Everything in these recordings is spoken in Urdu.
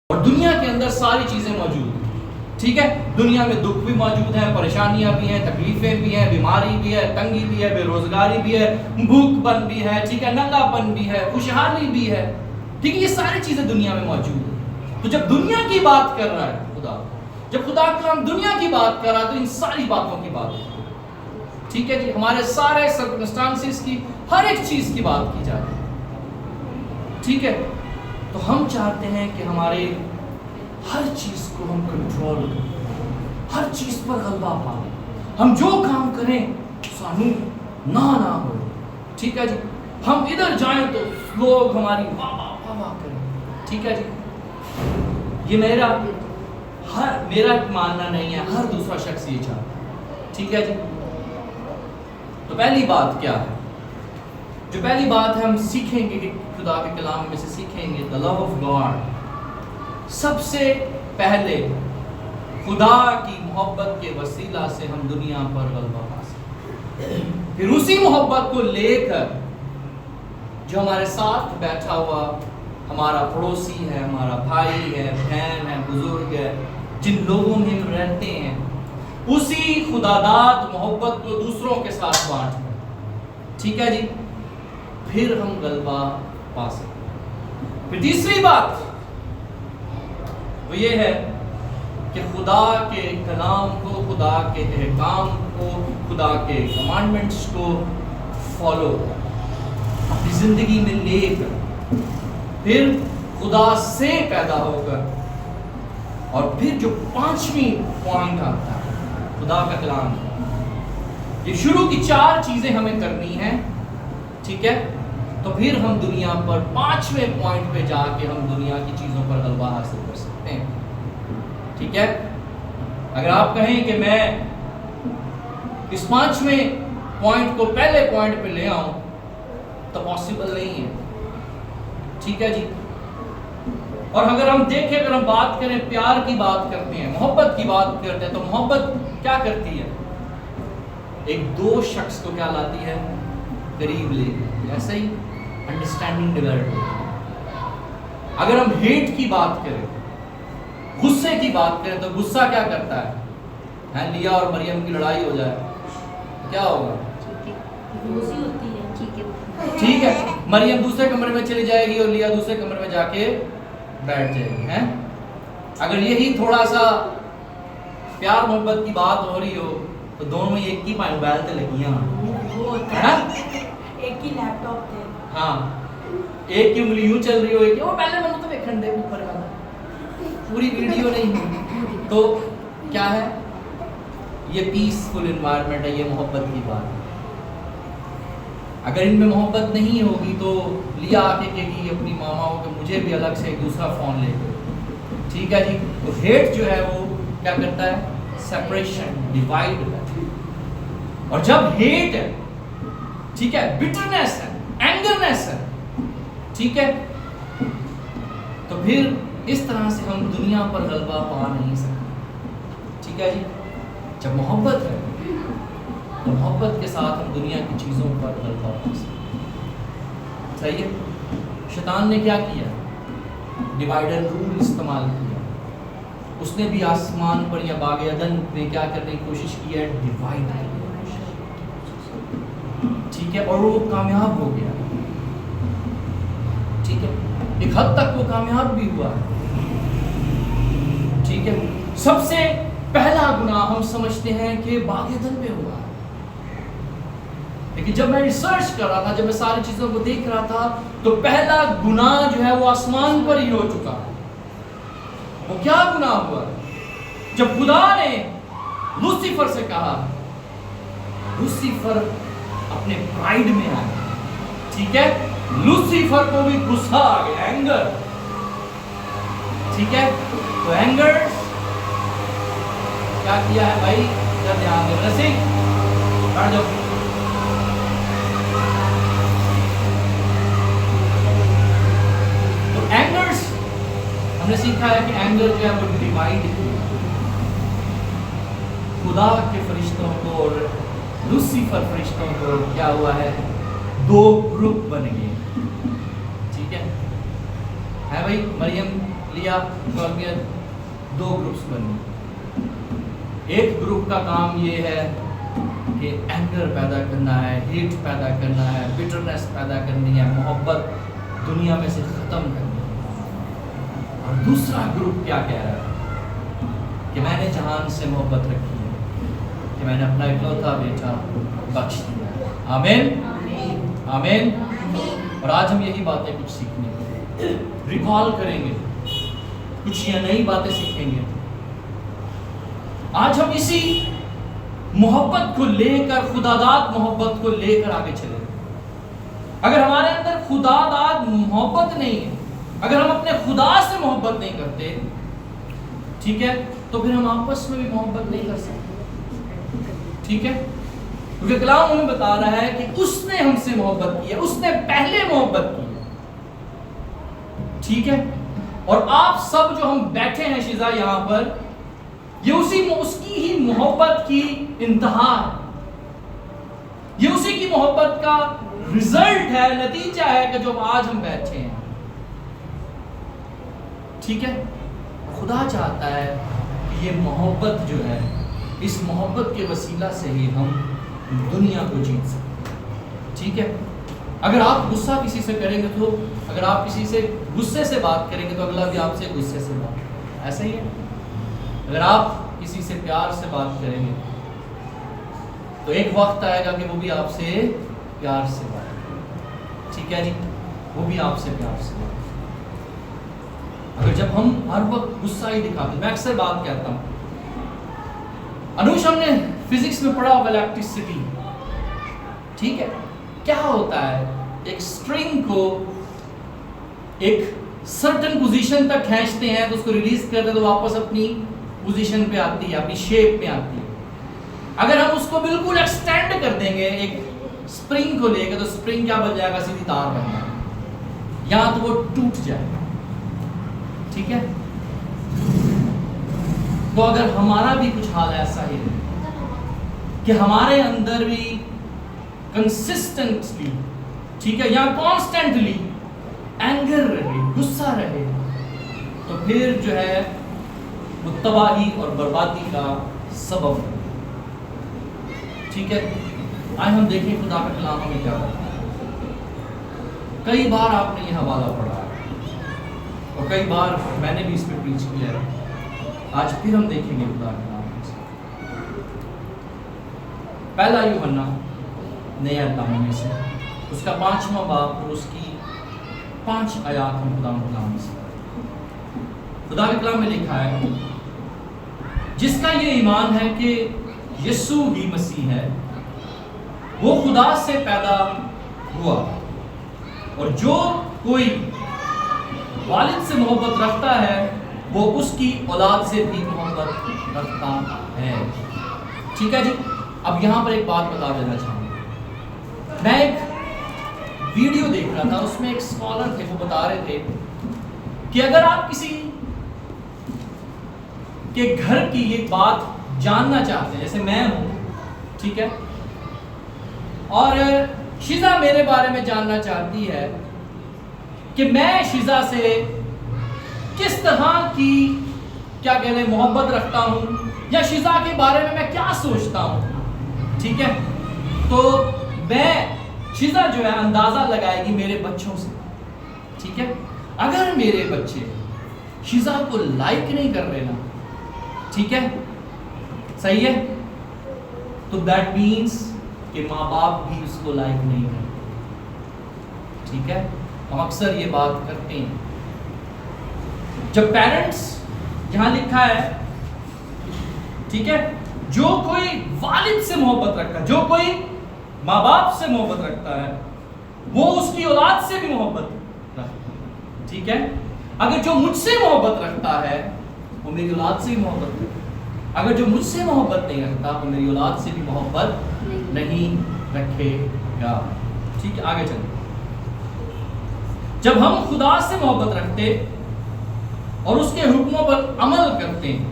اور دنیا کے اندر ساری چیزیں موجود ہیں. ٹھیک ہے, دنیا میں دکھ بھی موجود ہیں, پریشانیاں بھی ہیں, تکلیفیں بھی ہیں, بیماری بھی ہے, تنگی بھی ہے, بے روزگاری بھی ہے, بھوک پن بھی ہے, ٹھیک ہے, ننگا پن بھی ہے, خوشحالی بھی ہے. ٹھیک ہے, یہ ساری چیزیں دنیا میں موجود ہیں. تو جب دنیا کی بات کر رہا ہے خدا, جب خدا کلام دنیا کی بات کر رہا ہے تو ان ساری باتوں کی بات ہے. ٹھیک ہے جی, ہمارے سارے سرکمسٹانسز کی, ہر ایک چیز کی بات کی جاتی ہے. ٹھیک ہے, تو ہم چاہتے ہیں کہ ہمارے ہر چیز کو ہم کنٹرول کریں, ہر چیز پر غلبہ پائیں. ہم جو کام کریں سانو نہ ہو. ٹھیک ہے جی, ہم ادھر جائیں تو لوگ ہماری واہ واہ واہ کریں. ٹھیک ہے جی, یہ میرا ماننا نہیں ہے, ہر دوسرا شخص یہ چاہتا ہے. ٹھیک ہے جی, تو پہلی بات کیا ہے؟ جو پہلی بات ہے ہم سیکھیں گے کہ خدا کے کلام میں سے سیکھیں گے, the love of God. سب سے پہلے خدا کی محبت کے وسیلہ سے ہم دنیا پر غلبہ پا سکتے ہیں. پھر اسی محبت کو لے کر جو ہمارے ساتھ بیٹھا ہوا ہمارا پڑوسی ہے, ہمارا بھائی ہے, بہن ہے, بزرگ ہے, جن لوگوں میں ہم رہتے ہیں, اسی خداداد محبت کو دوسروں کے ساتھ بانٹ. ٹھیک ہے جی, پھر ہم غلبہ پا سکتے ہیں. پھر تیسری بات وہ یہ ہے کہ خدا کے کلام کو, خدا کے احکام کو, خدا کے کمانڈمنٹس کو فالو اپنی زندگی میں لے کر پھر خدا سے پیدا ہو کر, اور پھر جو پانچویں پوائنٹ آتا ہے خدا کا کلام, یہ شروع کی 4 چیزیں ہمیں کرنی ہیں. ٹھیک ہے, تو پھر ہم دنیا پر 5ویں پوائنٹ پہ جا کے ہم دنیا کی چیزوں پر غلبہ حاصل کر سکتے ہیں. ٹھیک ہے, اگر آپ کہیں کہ میں اس 5ویں پوائنٹ کو پہلے پوائنٹ پہ لے آؤں تو پاسبل نہیں ہے. ٹھیک ہے جی, اور اگر ہم دیکھیں, اگر ہم بات کریں, پیار کی بات کرتے ہیں, محبت کی بات کرتے ہیں, تو محبت کیا کرتی ہے؟ ایک دو شخص کو کیا لاتی ہے؟ قریب لے. ایسا ہی انڈرسٹینڈنگ ڈیولپ ہوتی ہے. اگر ہم ہیٹ کی بات کریں, غصے کی بات کریں, تو غصہ کیا کرتا ہے؟ لیا اور مریم کی لڑائی ہو جائے, کیا ہوگا؟ ٹھیک ہے, مریم دوسرے کمرے میں چلی جائے گی اور لیا دوسرے کمرے میں جا کے بیٹھ جائے گی. ہیں, اگر یہی تھوڑا سا پیار محبت کی بات ہو رہی ہو تو دونوں میں ایک ہی موبائل تے لگیاں, ہے نا, ایک ہی لیپ ٹاپ تھے, ہاں, ایک کی انگلی یوں چل رہی ہو, ایک کی, وہ پہلے میں تو دیکھن دے اوپر والا, پوری ویڈیو نہیں. تو کیا ہے یہ؟ پیسفل انوائرمنٹ ہے, یہ محبت کی بات ہے. اگر ان میں محبت نہیں ہوگی تو لیا آ کے کہے گی اپنی ماما کو کہ مجھے بھی الگ سے ایک دوسرا فون لے دو. ٹھیک ہے جی, تو ہیٹ جو ہے وہ کیا کرتا ہے؟ سیپریشن, ڈیوائڈ کرتا ہے. اور جب ہیٹ ہے, ٹھیک ہے, بٹرنس ہے, اینگرنس ہے, ٹھیک ہے, تو پھر اس طرح سے ہم دنیا پر غلبہ پا نہیں سکتے. ٹھیک ہے جی, جب محبت ہے تو محبت کے ساتھ ہم دنیا کی چیزوں پر غلبہ پا سکتے. صحیح ہے. شیطان نے کیا کیا؟ ڈیوائڈر رول استعمال کیا. اس نے بھی آسمان پر یا باغ عدن میں کیا کرنے کی کوشش کی ہے؟ ڈیوائڈ کرنے کی کوشش. ٹھیک ہے, اور وہ کامیاب ہو گیا. ٹھیک ہے, ایک حد تک وہ کامیاب بھی ہوا. ٹھیک ہے, سب سے پہلا گناہ ہم سمجھتے ہیں کہ باغ عدن میں ہوا, لیکن جب میں ریسرچ کر رہا تھا, جب میں ساری چیزوں کو دیکھ رہا تھا, تو پہلا گناہ جو ہے وہ آسمان پر ہی ہو چکا. وہ کیا گناہ ہوا؟ جب خدا نے لوسیفر سے کہا, لوسیفر اپنے پرائیڈ میں آیا. ٹھیک ہے, لوسیفر کو بھی غصہ آ گیا, اینگر. ٹھیک ہے, تو اینگر کیا کیا ہے بھائی؟ جب دھیان دے رسی بیٹھ جاؤ. تو اینگرز ہم نے سیکھا ہے کہ اینگر جو ہے وہ ڈیوائڈ کیا. خدا کے فرشتوں کو اور لوسیفر فرشتوں کو کیا ہوا ہے؟ 2 گروپ بن گئے. ٹھیک ہے بھائی, مریم لیا معلومیت 2 گروپس بنی. ایک گروپ کا کام یہ ہے کہ اینگر پیدا کرنا ہے, ہیٹ پیدا کرنا ہے, بٹرنس پیدا کرنی ہے, محبت دنیا میں سے ختم کرنی ہے. اور دوسرا گروپ کیا کہہ رہا ہے کہ میں نے جہان سے محبت رکھی ہے, کہ میں نے اپنا اکلوتا بیٹا بخش دیا. آمین آمین. اور آج ہم یہی باتیں کچھ سیکھنے کے ریکال کریں گے, کچھ یہ نئی باتیں سیکھیں گے. آج ہم اسی محبت کو لے کر, خدا داد محبت کو لے کر آگے چلیں. اگر ہمارے اندر خدا داد محبت نہیں ہے, اگر ہم اپنے خدا سے محبت نہیں کرتے, ٹھیک ہے, تو پھر ہم آپس میں بھی محبت نہیں کر سکتے. ٹھیک ہے, کیونکہ کلام ہمیں بتا رہا ہے کہ اس نے ہم سے محبت کی ہے, اس نے پہلے محبت کی ہے. ٹھیک ہے, اور آپ سب جو ہم بیٹھے ہیں شیزا یہاں پر, یہ اس کی ہی محبت کی انتہا ہے, یہ اسی کی محبت کا رزلٹ ہے, نتیجہ ہے کہ جو آج ہم بیٹھے ہیں. ٹھیک ہے, خدا چاہتا ہے کہ یہ محبت جو ہے, اس محبت کے وسیلہ سے ہی ہم دنیا کو جیت سکتے. ٹھیک ہے, اگر آپ غصہ کسی سے کریں گے تو, اگر آپ کسی سے غصے سے بات کریں گے تو اگلا بھی آپ سے غصے سے بات کرے گا. ایسا ہی ہے. اگر آپ کسی سے پیار سے بات کریں گے تو ایک وقت آئے گا کہ وہ بھی آپ سے پیار سے بات کرے گا. ٹھیک ہے جی, وہ بھی آپ سے پیار سے بات کرے گا. اگر جب ہم ہر وقت غصہ ہی دکھاتے, میں اکثر بات کہتا ہوں, انوش ہم نے فزکس میں پڑھا ہوگا الیکٹرسٹی. ٹھیک ہے, کیا ہوتا ہے, ایک سٹرنگ کو ایک سرٹن پوزیشن تک کھینچتے ہیں تو اس کو ریلیز کرتے ہیں تو واپس اپنی پوزیشن پہ آتی ہے, اپنی شیپ میں آتی ہے. اگر ہم اس کو بالکل ایکسٹینڈ کر دیں گے ایک سپرنگ کو لے کے, تو سپرنگ کیا بن جائے گا, سیدھی تار بن جائے گا, یا تو وہ ٹوٹ جائے گا. ٹھیک ہے, تو اگر ہمارا بھی کچھ حال ایسا ہی ہے کہ ہمارے اندر بھی کنسسٹنٹلی, ٹھیک ہے, یا کانسٹنٹلی اینگر رہے, غصہ رہے, تو پھر جو ہے وہ تباہی اور بربادی کا سبب ہے. ٹھیک ہے, آئے ہم دیکھیں خدا کا کلام ہمیں کیا بتا ہے. کئی بار آپ نے یہ حوالہ پڑھا ہے اور کئی بار میں نے بھی اس پہ پریچ کیا ہے. آج پھر ہم دیکھیں گے خدا کا کلام سے. پہلا یوحنا نیا نامہ میں سے اس کا 5واں باب اور اس کی 5 آیات ہم خدا کے کلام سے. خدا کے کلام میں لکھا ہے, جس کا یہ ایمان ہے کہ یسوع ہی مسیح ہے, وہ خدا سے پیدا ہوا, اور جو کوئی والد سے محبت رکھتا ہے وہ اس کی اولاد سے بھی محبت رکھتا ہے. ٹھیک ہے جی, اب یہاں پر ایک بات بتا دینا چاہوں گا. میں ایک ویڈیو دیکھ رہا تھا, اس میں ایک اسکالر تھے, وہ بتا رہے تھے کہ اگر آپ کسی کے گھر کی ایک بات جاننا چاہتے ہیں, جیسے میں ہوں, ٹھیک ہے, اور شیزا میرے بارے میں جاننا چاہتی ہے کہ میں شیزا سے کس طرح کی کیا کہتے ہیں محبت رکھتا ہوں, یا شیزا کے بارے میں کیا سوچتا ہوں. ٹھیک ہے, تو میں شیزا جو ہے اندازہ لگائے گی میرے بچوں سے. ٹھیک ہے, اگر میرے بچے شیزا کو لائک نہیں کر رہے نا, ٹھیک ہے, صحیح ہے, تو دیٹ مینس کہ ماں باپ بھی اس کو لائک نہیں کرتے. ٹھیک ہے, ہم اکثر یہ بات کرتے ہیں. جب پیرنٹس, یہاں لکھا ہے, ٹھیک ہے, جو کوئی والد سے محبت رکھتا ہے, جو کوئی ماں باپ سے محبت رکھتا ہے, وہ اس کی اولاد سے بھی محبت رکھتا ہے. ٹھیک ہے, اگر جو مجھ سے محبت رکھتا ہے وہ میری اولاد سے بھی محبت رکھتا ہے, اگر جو مجھ سے محبت نہیں رکھتا وہ میری اولاد سے بھی محبت نہیں رکھے گا. ٹھیک ہے, آگے چلیں. جب ہم خدا سے محبت رکھتے اور اس کے حکموں پر عمل کرتے ہیں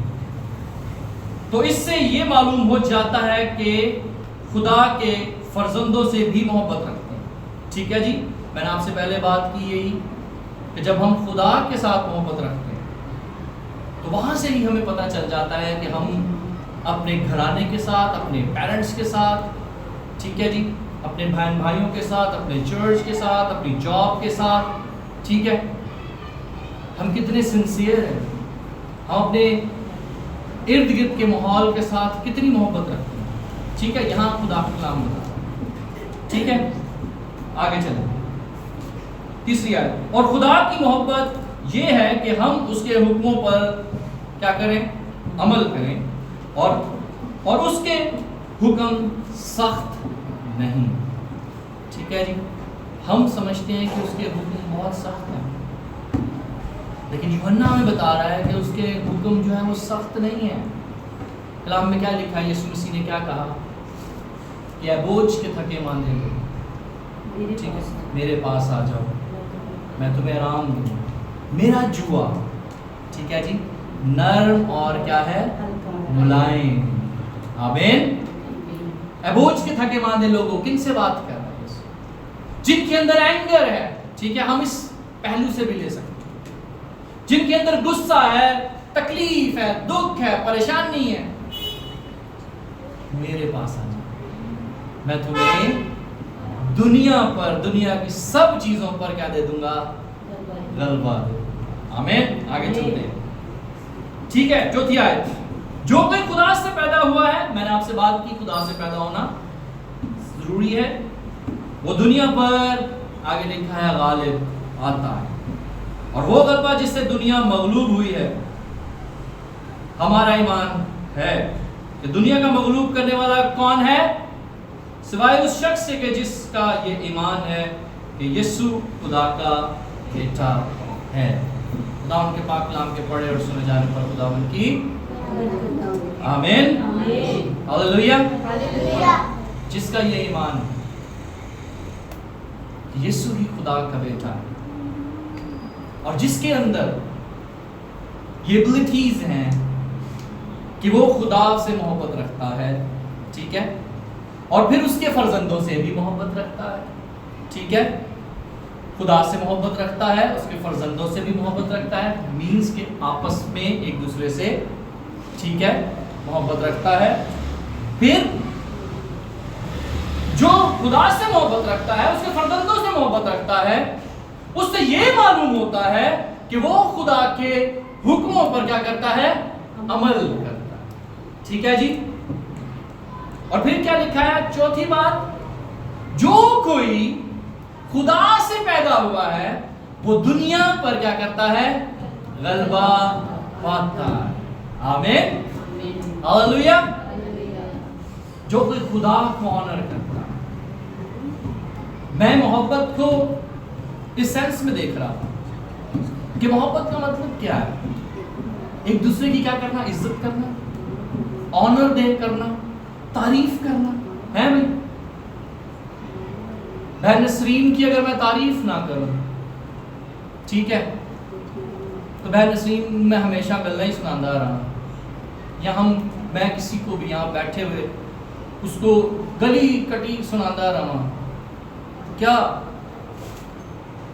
تو اس سے یہ معلوم ہو جاتا ہے کہ خدا کے فرزندوں سے بھی محبت رکھتے ہیں. ٹھیک ہے جی, میں نے آپ سے پہلے بات کی یہی کہ جب ہم خدا کے ساتھ محبت رکھتے ہیں تو وہاں سے ہی ہمیں پتہ چل جاتا ہے کہ ہم اپنے گھرانے کے ساتھ، اپنے پیرنٹس کے ساتھ، ٹھیک ہے جی، اپنے بہن بھائیوں کے ساتھ، اپنے چرچ کے ساتھ، اپنی جاب کے ساتھ، ٹھیک ہے، ہم کتنے سنسیئر ہیں، ہم اپنے ارد گرد کے ماحول کے ساتھ کتنی محبت رکھتے ہیں، ٹھیک ہے، یہاں خدا کا کلام بتا رہا ہے، ٹھیک ہے، آگے چلیں، تیسری آیت، اور خدا کی محبت یہ ہے کہ ہم اس کے حکموں پر کیا کریں، عمل کریں، اور اس کے حکم سخت نہیں، ٹھیک ہے جی، ہم سمجھتے ہیں کہ اس کے حکم بہت سخت ہیں، لیکن یوحنا ہمیں بتا رہا ہے کہ اس کے حکم جو ہے وہ سخت نہیں ہے۔ کلام میں کیا لکھا ہے، یسوع مسیح نے کیا کہا کہ اے بوجھ کے تھکے ماندے لوگ، ٹھیک ہے، میرے پاس آ جاؤ، میں تمہیں آرام دوں گا، میرا جوا، ٹھیک ہے جی، نرم اور کیا ہے، ملائم، آمین۔ اے بوجھ کے تھکے ماندے لوگوں، کن سے بات کر رہا ہے، جن کے اندر اینگر ہے، ٹھیک ہے، ہم اس پہلو سے بھی لے سکتے ہیں، جن کے اندر غصہ ہے، تکلیف ہے، دکھ ہے، پریشانی ہے، میرے پاس آ جاؤ، میں تمہیں دنیا پر، دنیا کی سب چیزوں پر کیا دے دوں گا، غلبہ دے، آمین۔ آگے چلتے ہیں، ٹھیک ہے، چوتھی آیت، جو کوئی خدا سے پیدا ہوا ہے، میں نے آپ سے بات کی خدا سے پیدا ہونا ضروری ہے، وہ دنیا پر آگے لکھا ہے غالب آتا ہے، اور وہ غلبہ جس سے دنیا مغلوب ہوئی ہے، ہمارا ایمان ہے کہ دنیا کا مغلوب کرنے والا کون ہے، سوائے اس شخص سے کہ جس کا یہ ایمان ہے کہ یسوع خدا کا بیٹا ہے۔ خدا ان کے پاک کلام کے پڑھے اور سنے جانے پر خدا ان کی آمین، ہاللویہ، جس کا یہ ایمان ہے کہ یسوع ہی خدا کا بیٹا ہے، اور جس کے اندر یہ ایبلٹیز ہیں کہ وہ خدا سے محبت رکھتا ہے، ٹھیک ہے، اور پھر اس کے فرزندوں سے بھی محبت رکھتا ہے، ٹھیک ہے، خدا سے محبت رکھتا ہے، اس کے فرزندوں سے بھی محبت رکھتا ہے، مینز کہ آپس میں ایک دوسرے سے، ٹھیک ہے، محبت رکھتا ہے، پھر جو خدا سے محبت رکھتا ہے، اس کے فرزندوں سے محبت رکھتا ہے، اس سے یہ معلوم ہوتا ہے کہ وہ خدا کے حکموں پر کیا کرتا ہے، عمل کرتا ہے، ٹھیک ہے جی، اور پھر کیا لکھا ہے، چوتھی بات، جو کوئی خدا سے پیدا ہوا ہے وہ دنیا پر کیا کرتا ہے، غلبہ پاتا ہے، آمین، ہاللویہ، جو کوئی خدا کو آنر کرتا ہے۔ میں محبت کو اس سینس میں دیکھ رہا ہوں کہ محبت کا مطلب کیا ہے، ایک دوسرے کی کیا کرنا، عزت کرنا، آنر دے کرنا، تعریف کرنا ہے بھائی۔ بہن نسرین کی اگر میں تعریف نہ کروں، ٹھیک ہے، تو بہن نسرین میں ہمیشہ گلہ ہی سناندہ رہا، یا میں کسی کو بھی یہاں بیٹھے ہوئے اس کو گلی کٹی سناندہ رہا، کیا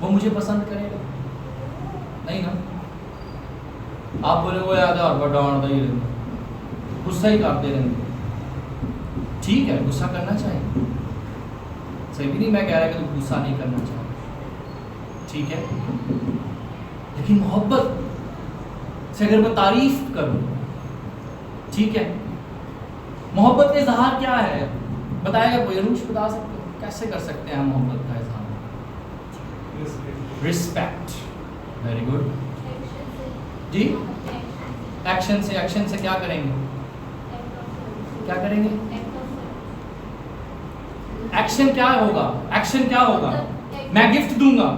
وہ مجھے پسند کرے گا؟ نہیں نا، آپ بولے وہ یاد ہے اور بڑھاؤں ہی رہیں گے، غصہ ہی کرتے رہیں گے، ٹھیک ہے، غصہ کرنا چاہیے، صحیح بھی نہیں میں کہہ رہا کہ تم غصہ نہیں کرنا چاہیے، ٹھیک ہے، لیکن محبت سے اگر میں تعریف کروں، ٹھیک ہے، محبت کا اظہار کیا ہے بتائے گا کوئی؟ روش بتا سکتے ہیں کیسے کر سکتے ہیں ہم محبت کا اظہار؟ رسپیکٹ، ویری گڈ جی، ایکشن سے، ایکشن سے کیا کریں گے، کیا کریں گے، ایکشن کیا ہوگا، ایکشن کیا ہوگا، میں گفٹ دوں گا،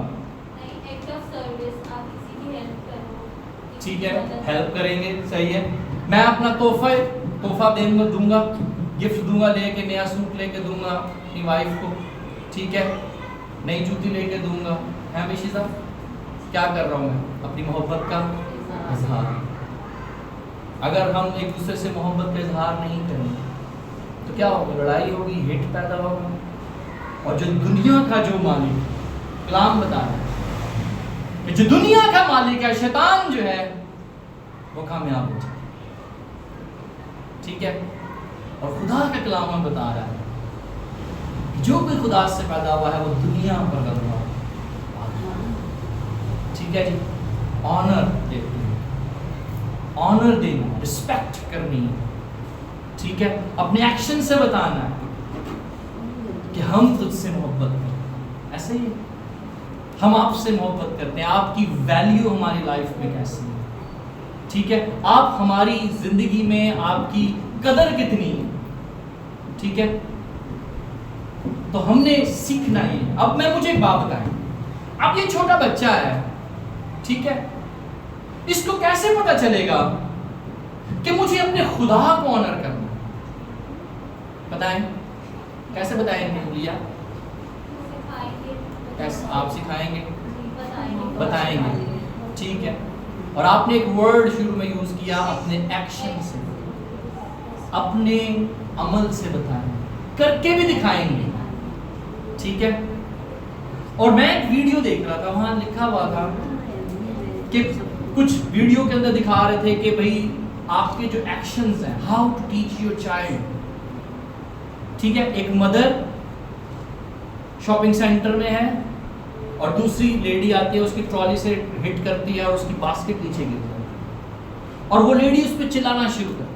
ٹھیک ہے، ہیلپ کریں گے، صحیح ہے، میں اپنا تحفہ دوں گا، گفٹ دوں گا، لے کے نیا سوٹ لے کے دوں گا اپنی وائف کو، ٹھیک ہے، نئی جوتی لے کے دوں گا، ہے بشی صاحب، کیا کر رہا ہوں میں، اپنی محبت کا اظہار۔ اگر ہم ایک دوسرے سے محبت کا اظہار نہیں کریں تو کیا ہوگا، لڑائی ہوگی، ہٹ پیدا ہوگا، اور جو دنیا کا جو مالک، کلام بتا رہا ہے کہ جو دنیا کا مالک ہے، شیطان جو ہے، وہ کامیاب ہو جائے. ٹھیک ہے. اور خدا کا کلام ہمیں بتا رہا ہے جو کوئی خدا سے پیدا ہوا ہے وہ دنیا پر غلبہ. ٹھیک ہے جی. آنر دینا, رسپیکٹ کرنی. ٹھیک ہے. اپنے ایکشن سے بتانا ہے کہ ہم تجھ سے محبت کرتے ہیں. ایسے ہی ہم آپ سے محبت کرتے ہیں. آپ کی ویلیو ہماری لائف میں کیسی ہے. ٹھیک ہے. آپ ہماری زندگی میں آپ کی قدر کتنی ہے. ٹھیک ہے. تو ہم نے سیکھنا ہے. اب مجھے ایک بات بتائیں, اب یہ چھوٹا بچہ ہے, ٹھیک ہے, اس کو کیسے پتا چلے گا کہ مجھے اپنے خدا کو آنر کرنا ہے؟ بتائیں کیسے بتائیں گے؟ بولیا آپ سکھائیں گے, بتائیں گے. ٹھیک ہے. اور آپ نے ایک ورڈ شروع میں یوز کیا, اپنے ایکشن سے, اپنے عمل سے بتائیں, کر کے بھی دکھائیں گے. ٹھیک ہے. اور میں ایک ویڈیو دیکھ رہا تھا, وہاں لکھا ہوا تھا کہ کچھ ویڈیو کے اندر دکھا رہے تھے کہ بھئی آپ کے جو ایکشنز ہیں, how to teach your child. ٹھیک ہے. ایک مدر شاپنگ سینٹر میں ہے اور دوسری لیڈی آتی ہے, اس کی ٹرالی سے ہٹ کرتی ہے اور اس کی باسکٹ نیچے گرتی ہے, اور وہ لیڈی اس پہ چلانا شروع کرتی ہے,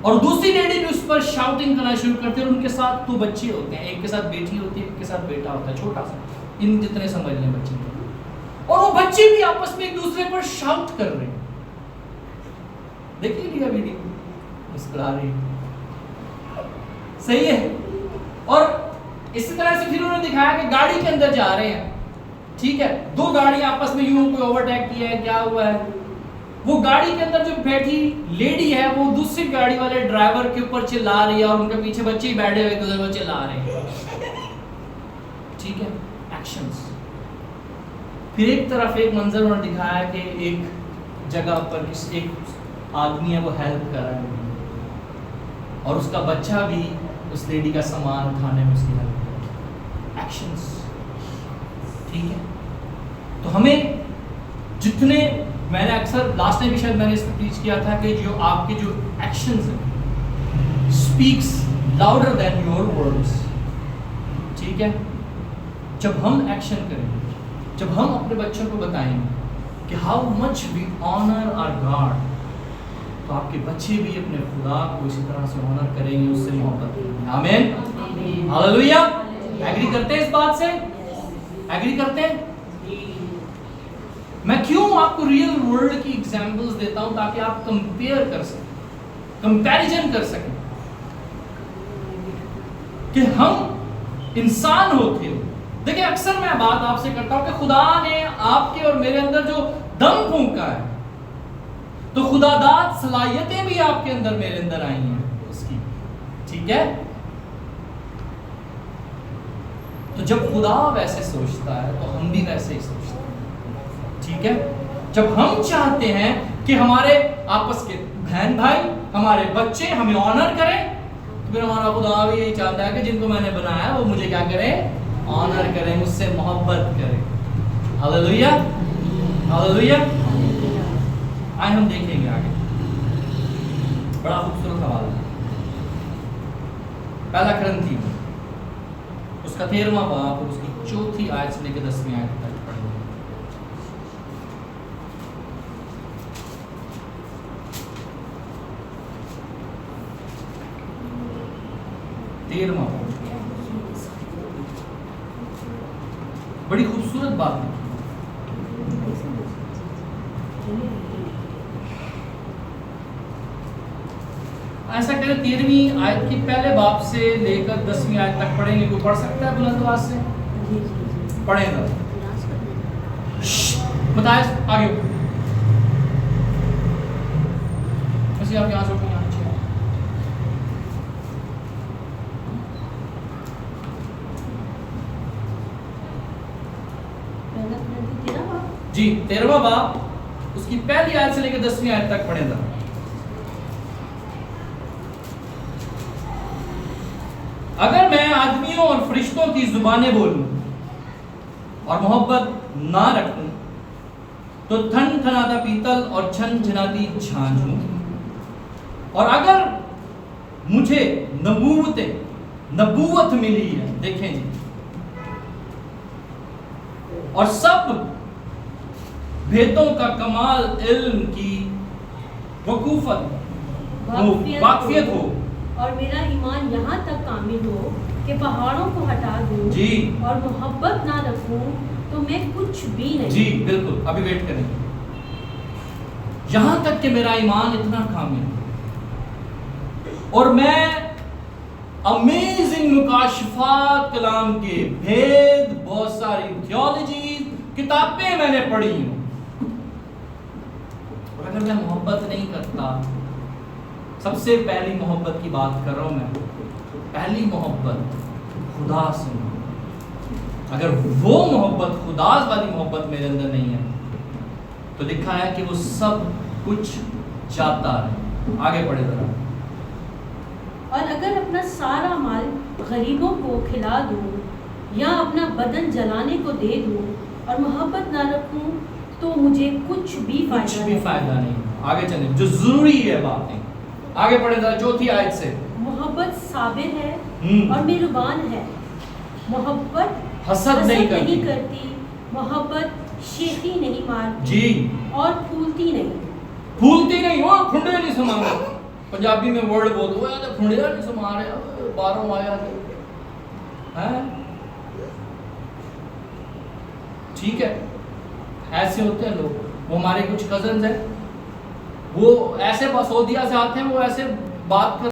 اور دوسری لیڈی بھی اس پر شاؤٹنگ کرنا شروع کرتی ہے. اور ان کے ساتھ 2 بچے ہوتے ہیں, ایک کے ساتھ بیٹی ہوتی ہے, ایک کے ساتھ بیٹا ہوتا ہے, چھوٹا سا, ان جتنے سمجھ لیں بچے. اور وہ بچے بھی آپس میں ایک دوسرے پر شاؤٹ کر رہے ہیں. دیکھ لیا ویڈیو, مسکرا رہی ہے. صحیح ہے. اور اسی طرح سے پھر انہوں نے دکھایا کہ گاڑی کے اندر جا رہے ہیں. ٹھیک ہے. 2 گاڑیاں آپس میں یوں کوئی اوورٹیک کیا ہے, کیا ہوا ہے, وہ گاڑی کے اندر جو بیٹھی لیڈی ہے وہ دوسری گاڑی والے ڈرائیور کے اوپر چلا رہی ہے, اور ان کے پیچھے بچے ہی بیٹھے ہوئے دوسرے وہ چلا رہے ہیں. ٹھیک ہے. ایکشنز. پھر ایک طرف ایک منظر انہوں نے دکھایا کہ ایک جگہ پر ایک آدمی ہے, وہ ہیلپ کر رہا ہے, اور اس کا بچہ بھی اس لیڈی کا سامان اٹھانے میں اس کی ہیلپ کر رہا ہے. ایکشنز. ٹھیک ہے. تو ہمیں جتنے, میں نے اکثر لاسٹ ٹائم بھی شاید میں نے اس کو ٹیچ کیا تھا کہ جو آپ کے جو ایکشنز ہیں speaks louder than your words. ٹھیک ہے. جب ہم ایکشن کریں گے, جب ہم اپنے بچوں کو بتائیں گے کہ how much we honour our God, تو آپ کے بچے بھی اپنے خدا کو اسی طرح سے آنر کریں گے, اس سے محبت کریں گے. آمین. ہاللویا. ایگری کرتے ہیں اس بات سے؟ ایگری کرتے ہیں؟ میں کیوں آپ کو ریئل ورلڈ کی ایگزامپلز دیتا ہوں تاکہ آپ کمپیئر کر سکیں, کمپیریزن کر سکیں کہ ہم انسان ہوتے ہیں. دیکھیں اکثر میں بات آپ سے کرتا ہوں کہ خدا نے آپ کے اور میرے اندر جو دم پھونکا ہے, تو خدا داد صلاحیتیں بھی آپ کے اندر میرے اندر آئی ہیں اس کی. ٹھیک ہے. تو جب خدا ویسے سوچتا ہے تو ہم بھی ویسے ہی سوچتے ہیں. ٹھیک ہے. جب ہم چاہتے ہیں کہ ہمارے آپس کے بہن بھائی, ہمارے بچے ہمیں آنر کریں, تو پھر ہمارا خدا بھی یہی چاہتا ہے کہ جن کو میں نے بنایا وہ مجھے کیا کریں؟ آنر کریں, مجھ سے محبت کریں. ہاللویا. ہاللویا. آئے ہم دیکھیں گے آگے, بڑا خوبصورت حوالہ. پہلا کرنتھی اس کا 13واں باب اور اس کی 4تھی آیت سے لے کے 10ویں آیت تک پڑھیں گے. بڑی خوبصورت بات ہے. ایسا کریں 13ویں آیت کی پہلے باب سے لے کر 10ویں آیت تک پڑھیں گے. کوئی پڑھ سکتا ہے بلند آواز سے؟ پڑھیں گا. بتائیں آگے. ویسے آپ یہاں سے اٹھیں, یہاں نیچے. جی 13واں باب اس کی پہلی آیت سے لے کے 10ویں آیت تک پڑھیں گا. اگر میں آدمیوں اور فرشتوں کی زبانیں بولوں اور محبت نہ رکھوں تو تھن تھناتا پیتل اور چھن چھناتی چھاچ ہوں. اور اگر مجھے نبوت ملی ہے، دیکھیں جی، اور سب بھیدوں کا کمال علم کی واقفیت ہو، اور میرا ایمان یہاں تک کامل ہو کہ پہاڑوں کو ہٹا دوں جی اور محبت نہ رکھوں تو میں کچھ بھی نہیں. جی بالکل، ابھی ویٹ کریں. یہاں تک کہ میرا ایمان اتنا کامل اور میں امیزنگ مکاشفات کلام کے بھید، بہت ساری تھیولوجیز کتابیں میں نے پڑھی ہوں، اور اگر میں محبت نہیں کرتا، سب سے پہلی محبت کی بات کر رہا ہوں میں، پہلی محبت خدا سے. اگر وہ محبت، خدا والی محبت میرے اندر نہیں ہے، تو لکھا ہے کہ وہ سب کچھ جاتا ہے. آگے پڑھے ذرا. اور اگر اپنا سارا مال غریبوں کو کھلا دوں یا اپنا بدن جلانے کو دے دوں اور محبت نہ رکھوں تو مجھے کچھ بھی فائدہ نہیں. آگے چلیں، جو ضروری ہے باتیں. آگے پڑھے ذرا چوتھی آیت سے. محبت صابر ہے اور مہربان ہے، محبت حسد نہیں کرتی، محبت شیخی نہیں مارتی جی، اور پھولتی نہیں. پھولتی نہیں ہو، پھنڈے نہیں سمانے. پنجابی میں ورڈ بولتے ہو یا پھنڈے نہیں سما رہے، باروں آیا ہے. ٹھیک ہے، ایسے ہوتے ہیں لوگ. وہ ہمارے کچھ کزنز ہیں، وہ ایسے سعودیہ سے آتے ہیں، وہ ایسے بات کر